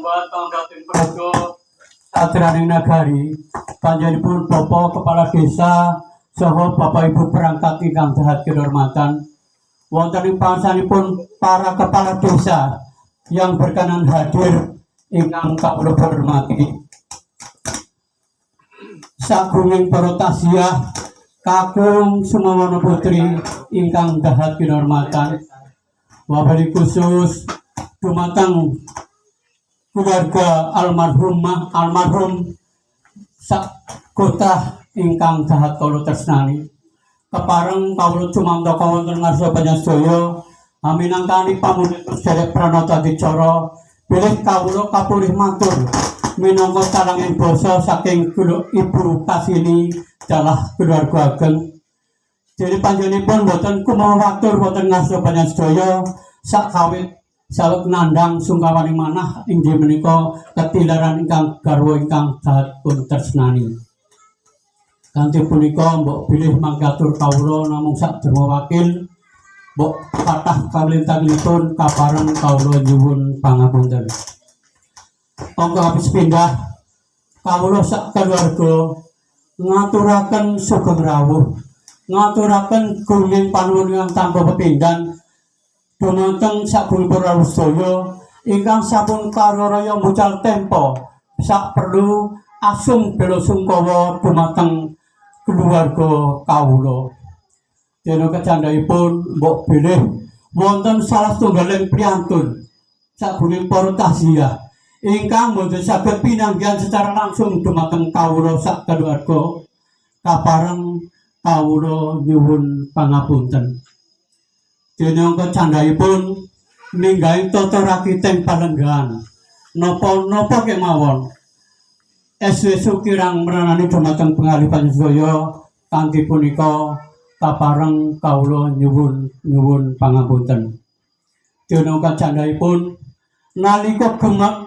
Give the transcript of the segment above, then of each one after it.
buat pangdating Projo Satraning Nagari panjenenganipun Bapak Kepala Desa saha Bapak Ibu perangkat ingkang dahat kehormatan wonten ing pangsanipun para kepala desa yang berkenan hadir ingkang kawula hormati sagunging para tasya kakung Sumawana Putri ingkang dahat kehormatan wabil khusus dumateng keluarga almarhum sak kota ingkang dahat kawula tresnani kepareng kawula cumantaka wonten ngarsa panjenengan minangkani pamundutus derek pranata dicara bilih kawula kapulih matur minangka calanging basa saking Ibu Kasini dalah keluarga ageng. Jadi panjenenganipun boten kumawatur wonten ngarsa panjenengan sakawit sawet nandang sungkawaning manah inggih menika ketilaran ingkang garwa ingkang dahat pun tresnani. Kanthi punika mbok bilih mangkatur kawula namung sak derma wakil mbok kathah kawlintanipun kapareng kawula nyuwun pangapunten. Angka habis pindah kawula sak keluarga ngaturaken sugeng rawuh ngaturaken gunging panuwun ingkang tanpa pepindhan dumateng sagungipun rawuh sedaya ingkang sampun karaya mucal tempo sak perlu asung bela sungkawa dumateng keluarga kawula. Dene kecandhaipun mbok bilih wonten salah setunggaling priyantun sagunging para tasya ingkang boten saged pinanggihan secara langsung dumateng kawula sak keluarga kapareng kawula nyuwun pangapunten. Dene kecandhaipun minggahi tata rakiting palenggahan napa-napa kemawon esuk kirang meranani dumateng pengalih panjenengan kanthi punika kapareng kawula nyuwun pangapunten. Dene kecandhaipun nalika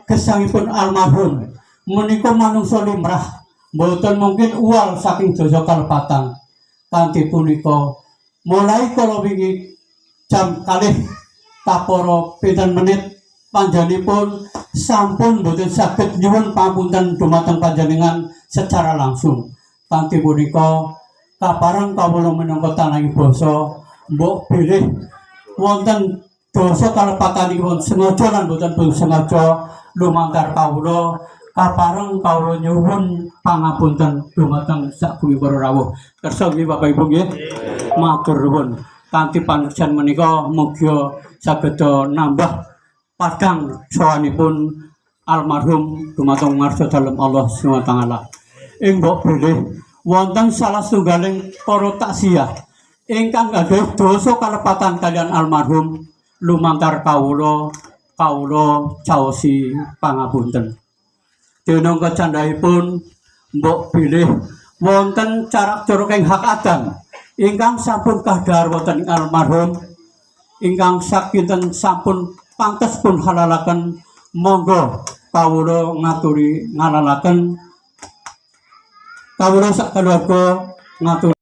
gesangipun almarhum menika manungsa limrah mboten mungkin uwal saking dasa kalepatan. Kanthi punika mulai kala wingi jam kalih kapara pinten menit panjenenganipun sampun boten saged nyuwun pangapunten dumateng panjenengan secara langsung. Kanthi punika kapareng kawula minangka tanahing basa mbok bilih wonten dosa kalepatanipun sengaja lan boten sengaja lumantar kawula kapareng kawula nyuwun pangapunten dumateng sagungipun para rawuh. Kersa nggih Bapak Ibu nggih. Matur nuwun. Kanthi panujan menika mugia sageda nambah padang sawanipun almarhum dumateng ngarsa dalem Allah Subhanahu wa taala. Ing mbok bilih wonten salah setunggaling para taksiyah ingkang gadhah dosa kalepatan kaliyan almarhum lumantar kawula caosi pangapunten. Dene kecandhaipun mbok bilih wonten carak-carak ing hak adam ingkang sampun kadhar wonten almarhum ingkang sakinten sampun pantes pun halalaken monggo kawula ngaturi ngalalaken kawula sak keluarga ngaturi